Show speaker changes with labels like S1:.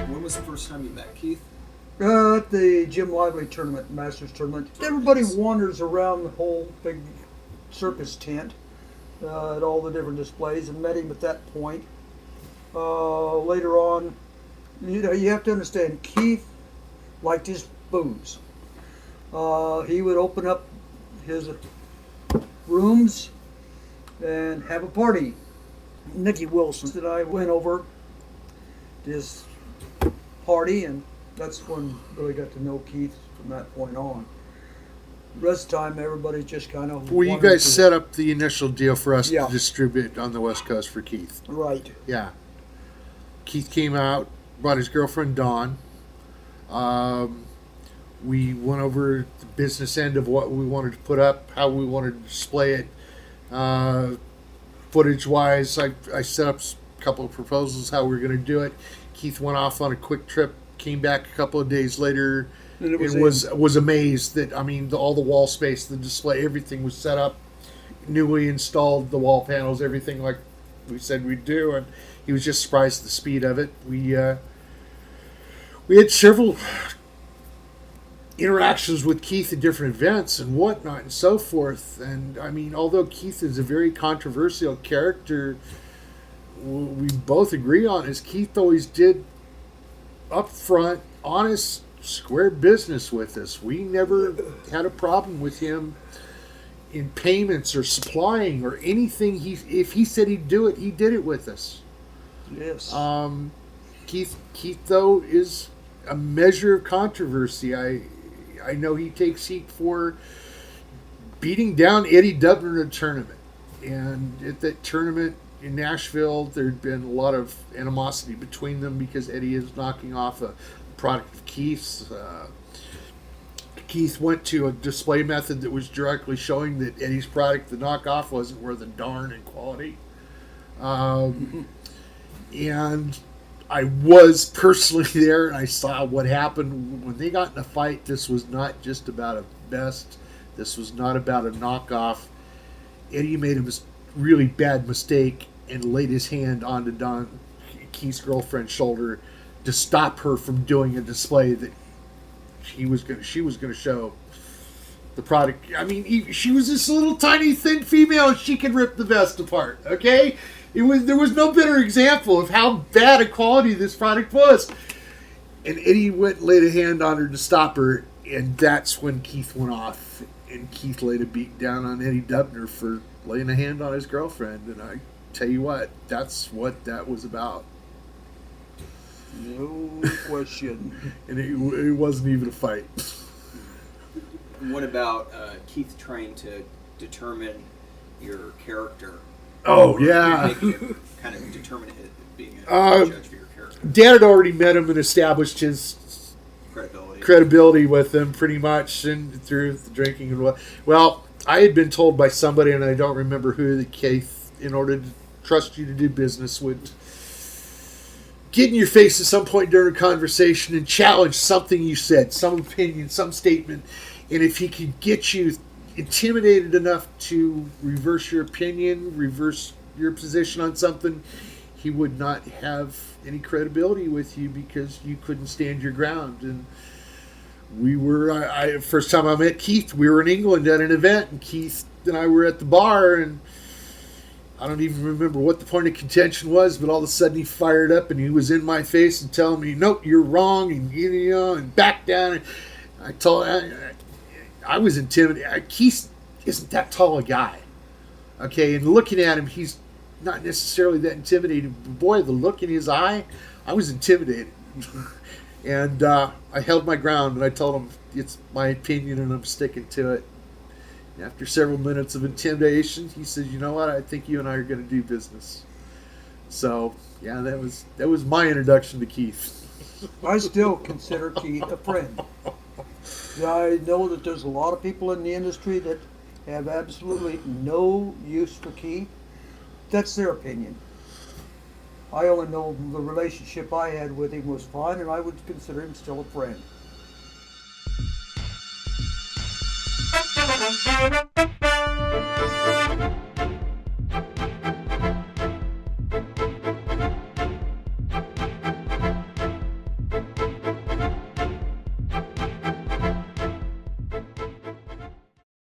S1: When was the first time you met Keith?
S2: At the Jim Lively tournament, Masters tournament. Everybody wanders around the whole big circus tent at all the different displays, and met him at that point. Later on, you have to understand, Keith liked his booze. He would open up his rooms and have a party. Nicky Wilson and I went over to his party, and that's when I really got to know Keith from that point on. The rest of the time, everybody just kind of...
S3: Well, you guys set up the initial deal for us
S2: Yeah.
S3: to distribute on the West Coast for Keith.
S2: Right.
S3: Yeah. Keith came out, brought his girlfriend Dawn. We went over the business end of what we wanted to put up, how we wanted to display it. Footage-wise, I set up a couple of proposals how we were going to do it. Keith went off on a quick trip, came back a couple of days later,
S2: And it
S3: was amazed that, all the wall space, the display, everything was set up, newly installed, the wall panels, everything like we said we'd do, and he was just surprised at the speed of it. We had several interactions with Keith at different events and whatnot and so forth. And although Keith is a very controversial character, we both agree on is Keith always did upfront, honest, square business with us. We never had a problem with him in payments or supplying or anything. If he said he'd do it, he did it with us.
S2: Yes.
S3: Keith though is a measure of controversy. I know he takes heat for beating down Eddie Dovner in a tournament. And at that tournament in Nashville, there'd been a lot of animosity between them because Eddie is knocking off a product of Keith's. Keith went to a display method that was directly showing that Eddie's product, the knockoff, wasn't worth a darn in quality. And I was personally there, and I saw what happened when they got in a fight. This was not just about a vest. This was not about a knockoff. Eddie made a really bad mistake and laid his hand onto Keith's girlfriend's shoulder to stop her from doing a display that she was going to show the product. She was this little tiny thin female, and she could rip the vest apart. Okay. There was no better example of how bad a quality this product was. And Eddie went and laid a hand on her to stop her, and that's when Keith went off. And Keith laid a beat down on Eddie Dovner for laying a hand on his girlfriend. And I tell you what, that's what that was about.
S2: No question.
S3: And it wasn't even a fight.
S1: What about Keith trying to determine your character?
S3: Oh, yeah.
S1: Kind of determine it being a judge for your character.
S3: Dad had already met him and established his credibility with him pretty much, and through the drinking and what. Well, I had been told by somebody, and I don't remember who, that Keith, in order to trust you to do business, would get in your face at some point during a conversation and challenge something you said, some opinion, some statement, and if he could get you intimidated enough to reverse your opinion, reverse your position on something, he would not have any credibility with you because you couldn't stand your ground. And we were, first time I met Keith, we were in England at an event, and Keith and I were at the bar, and I don't even remember what the point of contention was, but all of a sudden he fired up and he was in my face and telling me, "Nope, you're wrong," and and back down. And I told I was intimidated. Keith isn't that tall a guy. Okay, and looking at him, he's not necessarily that intimidating. But boy, the look in his eye, I was intimidated. And I held my ground, and I told him, it's my opinion, and I'm sticking to it. And after several minutes of intimidation, he said, "You know what? I think you and I are going to do business." So, yeah, that was my introduction to Keith.
S2: I still consider Keith a friend. I know that there's a lot of people in the industry that have absolutely no use for Keith. That's their opinion. I only know the relationship I had with him was fine, and I would consider him still a friend.